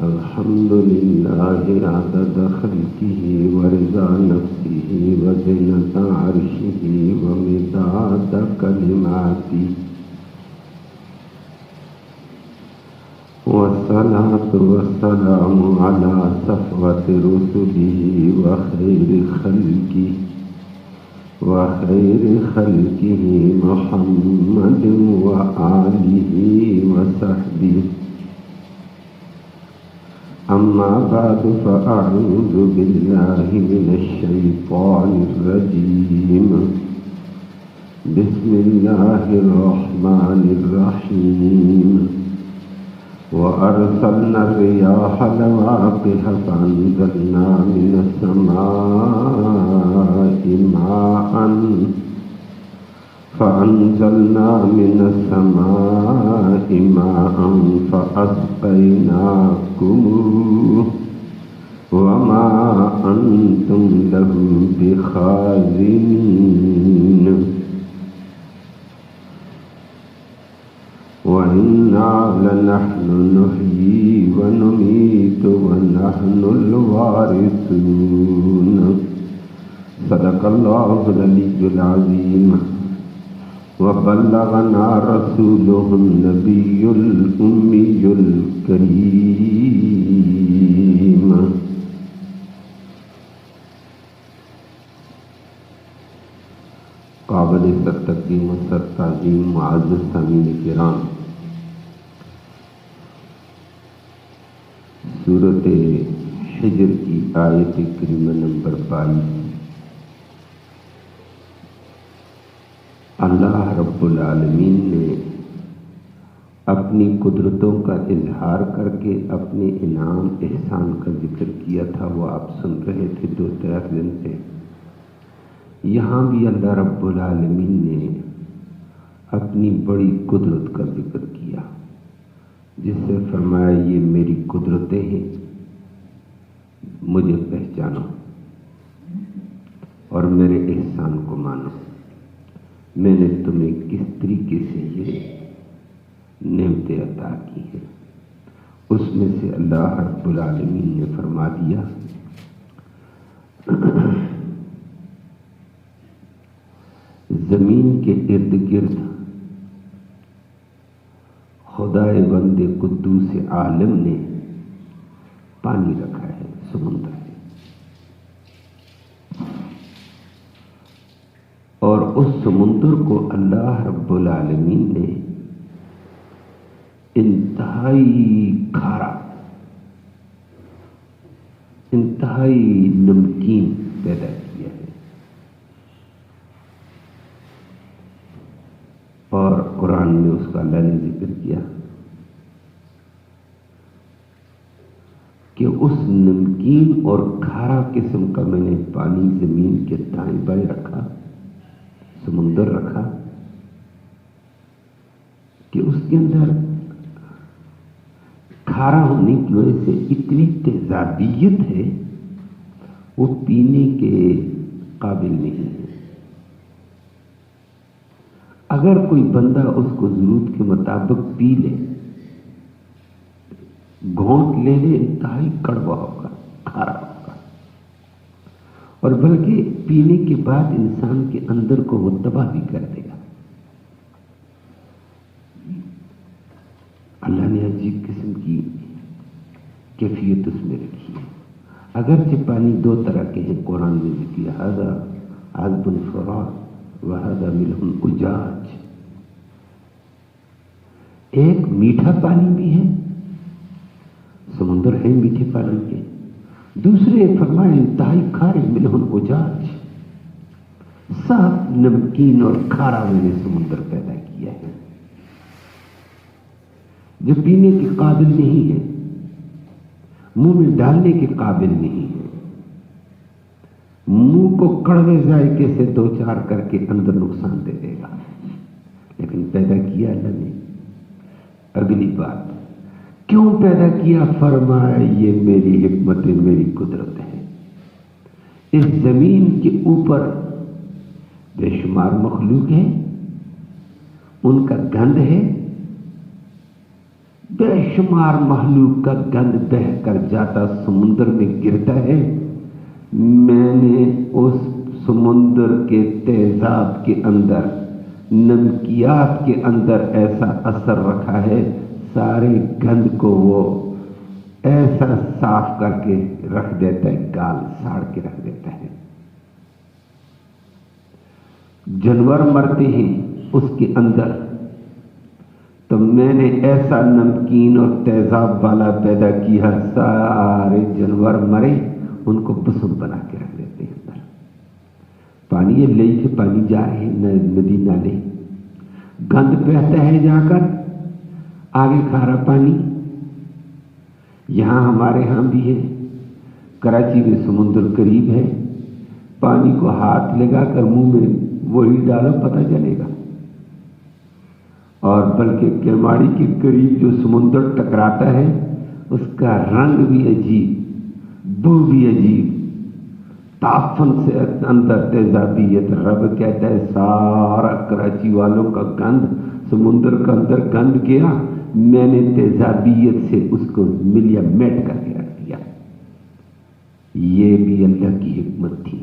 الحمد لله عدد خلقه ورضا نفسه وزنة عرشه ومداد كلماته والصلاة والسلام على صفوة رسله وخير خلقه محمد وآله وصحبه. أما بعد فأعوذ بالله من الشيطان الرجيم. بسم الله الرحمن الرحيم. وأرسلنا الرياح لواقح فأنزلنا من السماء ماء فأسقيناكموه وما أنتم له بخازنين. وإنا لنحن نحيي ونميت ونحن الوارثون. صدق الله العلي العظيم. وبلغنا رسوله النبي الأمي الكريم. قابل تقدیم و تعظیم معزز سامعین کرام، سورۃ حجر کی آیت کریمہ نمبر 22، اللہ رب العالمین نے اپنی قدرتوں کا اظہار کر کے اپنے انعام احسان کا ذکر کیا تھا، وہ آپ سن رہے تھے 2-3 دن سے۔ یہاں بھی اللہ رب العالمین نے اپنی بڑی قدرت کا ذکر کیا، جس سے فرمایا یہ میری قدرتیں ہیں، مجھے پہچانو اور میرے احسان کو مانو۔ میں نے تمہیں کس طریقے سے یہ نعمتیں عطا کی ہیں۔ اس میں سے اللہ رب العالمین نے فرما دیا زمین کے ارد گرد خدائے بند قدوس عالم نے پانی رکھا ہے، سمندر ہے، اور اس سمندر کو اللہ رب العالمین نے انتہائی کھارا، انتہائی نمکین پیدا کیا ہے، اور قرآن نے اس کا اللہ نے ذکر کیا کہ اس نمکین اور کھارا قسم کا میں نے پانی زمین کے دائیں بائیں رکھا، سمندر رکھا، کہ اس کے اندر کھارا ہونے کی وجہ سے اتنی تیزابیت ہے وہ پینے کے قابل نہیں ہے۔ اگر کوئی بندہ اس کو ضرورت کے مطابق پی لے، گھونٹ لے لے، انتہائی کڑوا ہوگا، کھارا ہوگا، اور بلکہ پینے کے بعد انسان کے اندر کو وہ تباہ بھی کر دے گا۔ اللہ نے عجیب قسم کی کیفیت اس میں رکھی ہے۔ اگرچہ پانی 2 طرح کے ہیں، قرآن میں ذکر ھذا عذب فرات وَهَذَا مِلْحٌ أُجَاجٌ۔ ایک میٹھا پانی بھی ہے، سمندر ہے میٹھے پانی کے، دوسرے فرمائے انتہائی کھارے ملح أُجَاجٌ، صاف نمکین اور کھارا میں نے سمندر پیدا کیا ہے، جو پینے کے قابل نہیں ہے، منہ میں ڈالنے کے قابل نہیں ہے، منہ کو کڑوے ذائقے سے 2-4 کر کے اندر نقصان دے دے گا، لیکن پیدا کیا اللہ نے۔ اگلی بات، کیوں پیدا کیا؟ فرمایا یہ میری حکمت، میری قدرت ہے۔ اس زمین کے اوپر بے شمار مخلوق ہیں، ان کا گند ہے بے شمار مخلوق کا گند بہ کر جاتا سمندر میں گرتا ہے، میں نے اس سمندر کے تیزاب کے اندر، نمکیات کے اندر ایسا اثر رکھا ہے، سارے گند کو وہ ایسا صاف کر کے رکھ دیتا ہے، گال ساڑ کے رکھ دیتا ہے۔ جانور مرتے ہیں اس کے اندر، تو میں نے ایسا نمکین اور تیزاب والا پیدا کیا، سارے جانور مرے، ان کو بسم بنا کے رکھ دیتے ہیں اندر۔ پانی یہ لئی سے پانی جا رہے ہیں، ندی نالے، گند بہتا ہے جا کر، آگے کھارا پانی۔ یہاں ہمارے ہاں بھی ہے، کراچی میں سمندر قریب ہے، پانی کو ہاتھ لگا کر منہ میں وہی ڈالو پتہ چلے گا۔ اور بلکہ کیماڑی کے قریب جو سمندر ٹکراتا ہے اس کا رنگ بھی عجیب، بو بھی عجیب، تعفن سے اندر تیزابیت۔ رب کہتا ہے سارا کراچی والوں کا گند سمندر کا اندر گند گیا، میں نے تیزابیت سے اس کو ملیا میٹ کر کے رکھ دیا۔ یہ بھی اللہ کی حکمت تھی۔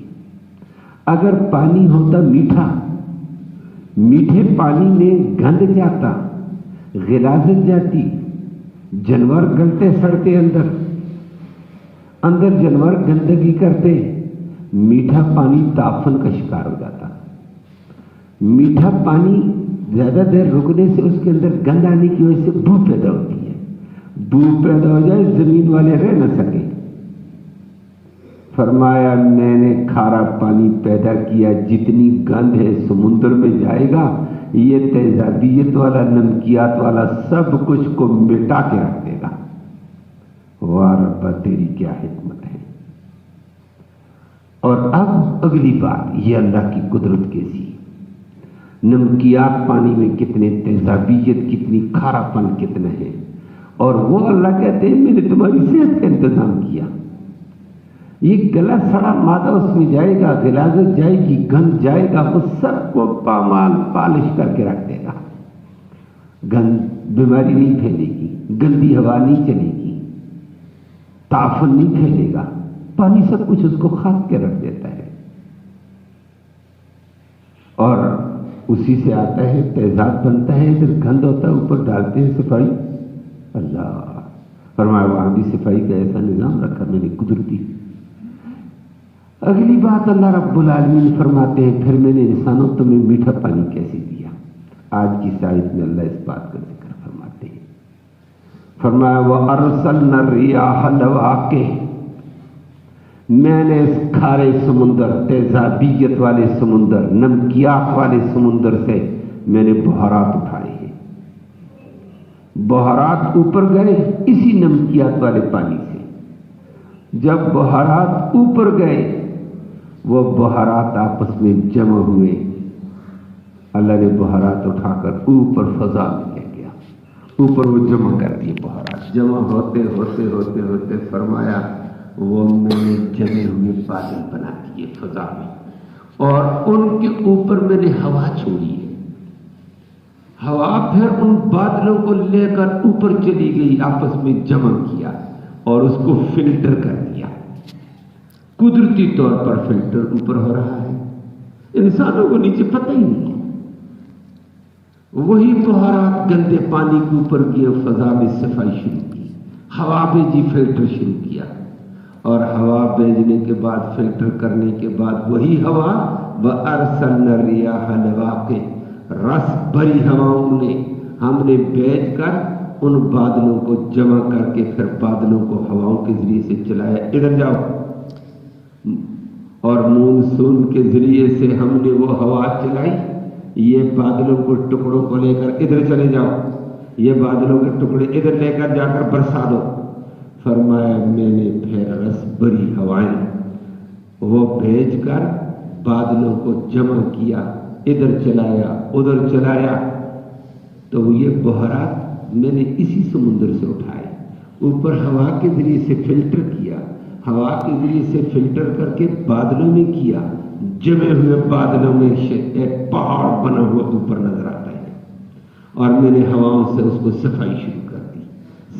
اگر پانی ہوتا میٹھا، میٹھے پانی میں گند جاتا، غلاظت جاتی، جانور گلتے سڑتے، اندر جانور گندگی کرتے، میٹھا پانی تعفن کا شکار ہو جاتا۔ میٹھا پانی زیادہ دیر رکنے سے اس کے اندر گند آنے کی وجہ سے بو پیدا ہوتی ہے، بو پیدا ہو جائے زمین والے رہ نہ سکے۔ فرمایا میں نے کھارا پانی پیدا کیا، جتنی گند ہے سمندر میں جائے گا، یہ تیزابیت والا، نمکیات والا سب کچھ کو مٹا کے رکھ دے گا۔ واہ ربا تیری کیا حکمت ہے۔ اور اب اگلی بات، یہ اللہ کی قدرت کیسی، نمکیات پانی میں کتنے، تیزابیت کتنی، کھارا پن کتنا ہے، اور وہ اللہ کہتے ہیں میں نے تمہاری صحت کا انتظام کیا۔ یہ گلا سڑا مادہ اس میں جائے گا، غلاظت جائے گی، گند جائے گا، وہ سب کو پامال پالش کر کے رکھ دے گا۔ گند بیماری نہیں پھیلے گی، گندی ہوا نہیں چلے گی، تعفن نہیں پھیلے گا، پانی سب کچھ اس کو خاص کے رکھ دیتا ہے۔ اور اسی سے آتا ہے، تیزاب بنتا ہے، پھر گند ہوتا ہے، اوپر ڈالتے ہیں صفائی۔ اللہ فرمایا وہاں بھی صفائی کا ایسا نظام رکھا میں نے قدرتی۔ اگلی بات اللہ رب العالمین فرماتے ہیں پھر میں نے انسانوں تمہیں میٹھا پانی کیسے دیا۔ آج کی آیت میں اللہ اس بات کا ذکر فرماتے ہیں، فرمایا وَأَرْسَلْنَا الرِّيَاحَ لَوَاقِحَ، میں نے اس کھارے سمندر، تیزابیت والے سمندر، نمکیات والے سمندر سے میں نے بہارات اٹھائے ہیں۔ بہارات اوپر گئے اسی نمکیات والے پانی سے۔ جب بہارات اوپر گئے، وہ بہارات آپس میں جمع ہوئے، اللہ نے بہارات اٹھا کر اوپر فضا میں لے گیا، اوپر وہ جمع کر دیے۔ بہارات جمع ہوتے ہوتے ہوتے ہوتے فرمایا وہ میں نے جمے ہوئے بادل بنا دیے فضا میں، اور ان کے اوپر میں نے ہوا چھوڑی ہے۔ ہوا پھر ان بادلوں کو لے کر اوپر چلی گئی، آپس میں جمع کیا اور اس کو فلٹر کر دیا۔ قدرتی طور پر فلٹر اوپر ہو رہا ہے، انسانوں کو نیچے پتہ ہی نہیں ہے۔ وہی بہارات گندے پانی کے اوپر کی فضا میں صفائی شروع کی، ہوا بھیجی، فلٹر شروع کیا، اور ہوا بھیجنے کے بعد، فلٹر کرنے کے بعد، وہی ہوا وَأَرْسَلْنَا الرِّيَاحَ لَوَاقِحَ، رس بھری ہواؤں نے ہم نے بھیج کر ان بادلوں کو جمع کر کے پھر بادلوں کو ہواؤں کے ذریعے سے چلایا، ادھر جاؤ، اور مونسون کے ذریعے سے ہم نے وہ ہوا چلائی، یہ بادلوں کو ٹکڑوں کو لے کر ادھر چلے جاؤ، یہ بادلوں کے ٹکڑے ادھر لے کر جا کر برسا دو۔ فرمایا میں نے پھر رس بھری ہوائیں وہ بھیج کر بادلوں کو جمع کیا، ادھر چلایا ادھر چلایا، تو یہ بہارات میں نے اسی سمندر سے اٹھائے، اوپر ہوا کے ذریعے سے فلٹر کیا، ہوا کے ذریعے سے فلٹر کر کے بادلوں میں کیا، جمے ہوئے بادلوں میں ایک پہاڑ بنا ہوا اوپر نظر آتا ہے، اور میں نے ہواؤں سے اس کو صفائی شروع کر دی۔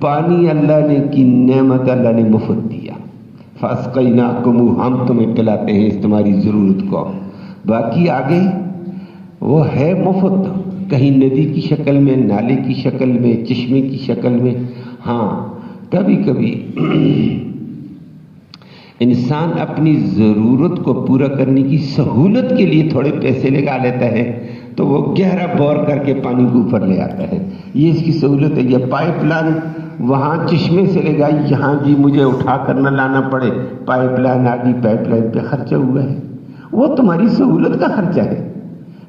پانی اللہ نے کی نعمت اللہ نے مفت دیا، فاسقیناکم، ہم تمہیں پلاتے ہیں اس تمہاری ضرورت کو، باقی آگے وہ ہے مفت، کہیں ندی کی شکل میں، نالے کی شکل میں، چشمے کی شکل میں۔ ہاں کبھی کبھی انسان اپنی ضرورت کو پورا کرنے کی سہولت کے لیے تھوڑے پیسے لگا لیتا ہے تو وہ گہرا بور کر کے پانی کو اوپر لے آتا ہے، یہ اس کی سہولت ہے۔ یہ پائپ لائن وہاں چشمے سے لگائی، یہاں جی مجھے اٹھا کر نہ لانا پڑے، پائپ لائن آ گئی، پائپ لائن پہ خرچہ ہوا ہے، وہ تمہاری سہولت کا خرچہ ہے،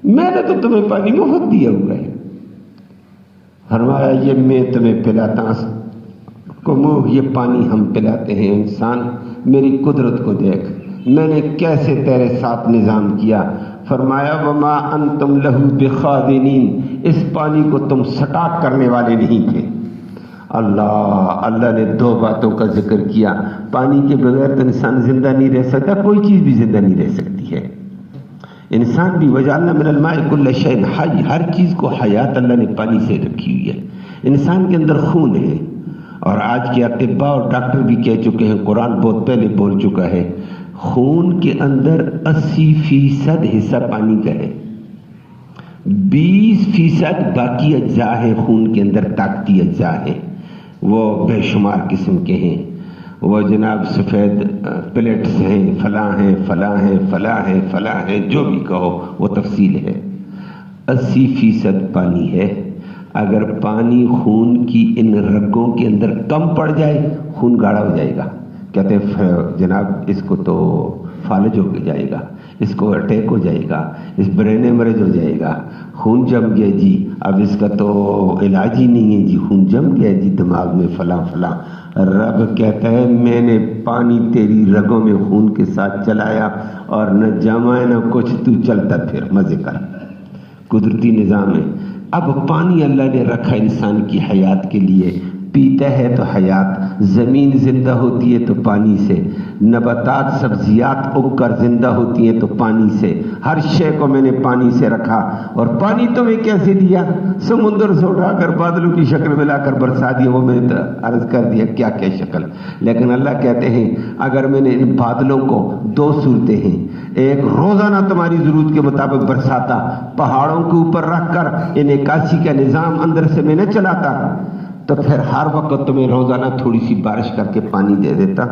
میں نے تو تمہیں پانی مفت دیا ہوا ہے۔ فرمایا یہ میں تمہیں پلاتا ہوں، یہ پانی ہم پلاتے ہیں۔ انسان میری قدرت کو دیکھ، میں نے کیسے تیرے ساتھ نظام کیا۔ فرمایا وما انتم لہ بخازنین، اس پانی کو تم سٹاک کرنے والے نہیں تھے۔ اللہ نے دو باتوں کا ذکر کیا، پانی کے بغیر تو انسان زندہ نہیں رہ سکتا، کوئی چیز بھی زندہ نہیں رہ سکتی ہے، انسان بھی۔ وجعلنا من الماء کل شیء حی، ہر چیز کو حیات اللہ نے پانی سے رکھی ہوئی ہے۔ انسان کے اندر خون ہے، اور آج کے اطباء اور ڈاکٹر بھی کہہ چکے ہیں، قرآن بہت پہلے بول چکا ہے، خون کے اندر 80% حصہ پانی کا ہے، 20% باقی اجزاء ہے، خون کے اندر طاقتی اجزاء ہے، وہ بے شمار قسم کے ہیں، وہ جناب سفید پلیٹس ہیں، فلاں ہیں، فلاں ہیں، فلاں ہیں، فلاں ہیں، جو بھی کہو وہ تفصیل ہے۔ 80% پانی ہے۔ اگر پانی خون کی ان رگوں کے اندر کم پڑ جائے، خون گاڑھا ہو جائے گا، کہتے ہیں جناب اس کو تو فالج ہو جائے گا، اس کو اٹیک ہو جائے گا، اس برین ایمریج ہو جائے گا، خون جم گیا جی، اب اس کا تو علاج ہی نہیں ہے جی، خون جم گیا جی دماغ میں فلاں فلاں۔ رب کہتا ہے میں نے پانی تیری رگوں میں خون کے ساتھ چلایا، اور نہ جمع نہ کچھ، تو چلتا پھر مزے کر، قدرتی نظام ہے۔ اب پانی اللہ نے رکھا انسان کی حیات کے لیے، پیتا ہے تو حیات، زمین زندہ ہوتی ہے تو پانی سے، نباتات سبزیات اگ کر زندہ ہوتی ہیں تو پانی سے، ہر شے کو میں نے پانی سے رکھا۔ اور پانی تمہیں کیسے دیا؟ سمندر سے اٹھا کر بادلوں کی شکل میں لا کر برسا دیا، وہ میں نے عرض کر دیا کیا کیا شکل۔ لیکن اللہ کہتے ہیں اگر میں نے ان بادلوں کو، دو صورتیں ہیں، ایک روزانہ تمہاری ضرورت کے مطابق برساتا، پہاڑوں کے اوپر رکھ کر انعکاسی کا نظام اندر سے میں نے چلاتا، تو پھر ہر وقت تمہیں روزانہ تھوڑی سی بارش کر کے پانی دے دیتا،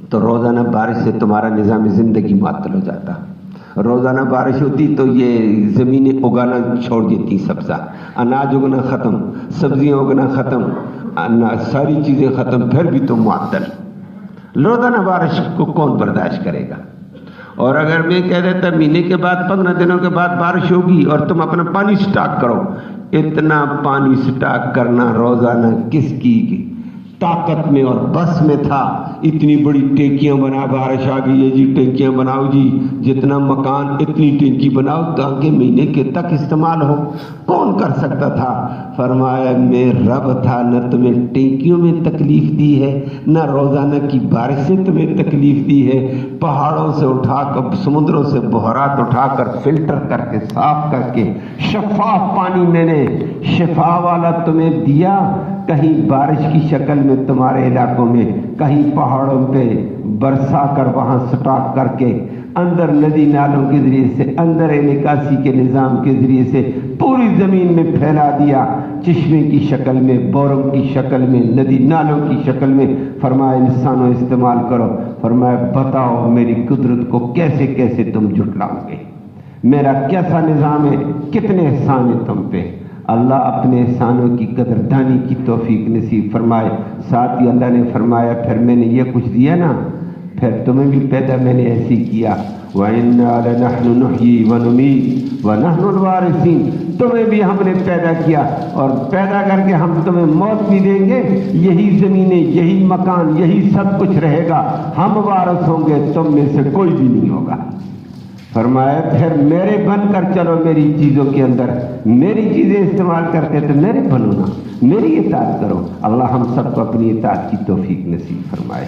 تو روزانہ بارش سے تمہارا نظام زندگی معطل ہو جاتا۔ روزانہ بارش ہوتی تو یہ زمینیں اگانا چھوڑ دیتی، سبزہ اناج اگنا ختم، سبزیاں اگنا ختم، ساری چیزیں ختم، پھر بھی تم معطل۔ روزانہ بارش کو کون برداشت کرے گا؟ اور اگر میں کہہ دیتا مہینے کے بعد 15 دنوں کے بعد بارش ہوگی اور تم اپنا پانی سٹاک کرو، اتنا پانی سٹاک کرنا روزانہ کس کی طاقت میں اور بس میں تھا؟ اتنی بڑی ٹینکیاں بنا، بارش آ گئی ہے جی ٹینکیاں بناؤ جی، جتنا مکان اتنی ٹینکی بناؤ تاکہ مہینے کے تک استعمال ہو، کون کر سکتا تھا؟ فرمایا میں رب تھا، نہ تمہیں ٹینکیوں میں تکلیف دی ہے، نہ روزانہ کی بارش سے تمہیں تکلیف دی ہے، پہاڑوں سے اٹھا کر، سمندروں سے بحیرات اٹھا کر فلٹر کر کے صاف کر کے شفاف پانی میں نے شفا والا تمہیں دیا، کہیں بارش کی شکل میں تمہارے علاقوں میں، کہیں پہاڑوں پہ برسا کر وہاں سٹاک کر کے، اندر ندی نالوں کے ذریعے سے، اندر نکاسی کے نظام کے ذریعے سے پوری زمین میں پھیلا دیا، چشمے کی شکل میں، بورنگ کی شکل میں، ندی نالوں کی شکل میں۔ فرمایا انسانوں استعمال کرو۔ فرمایا بتاؤ میری قدرت کو کیسے کیسے تم جھٹلاؤ گے، میرا کیسا نظام ہے، کتنے احسان ہیں تم پہ۔ اللہ اپنے احسانوں کی قدردانی کی توفیق نصیب فرمائے۔ ساتھ ہی اللہ نے فرمایا پھر میں نے یہ کچھ دیا نا، پھر تمہیں بھی پیدا میں نے ایسی کیا، وَإِنَّا لَنَحْنُ نُحْيِي وَنُمِيتُ وَنَحْنُ الْوَارِثُونَ، تمہیں بھی ہم نے پیدا کیا اور پیدا کر کے ہم تمہیں موت بھی دیں گے، یہی زمینیں، یہی مکان، یہی سب کچھ رہے گا، ہم وارث ہوں گے، تم میں سے کوئی بھی نہیں ہوگا۔ فرمایا پھر میرے بن کر چلو، میری چیزوں کے اندر میری چیزیں استعمال کرتے تو میرے بنو نا، میری اطاعت کرو۔ اللہ ہم سب کو اپنی اطاعت کی توفیق نصیب فرمائے۔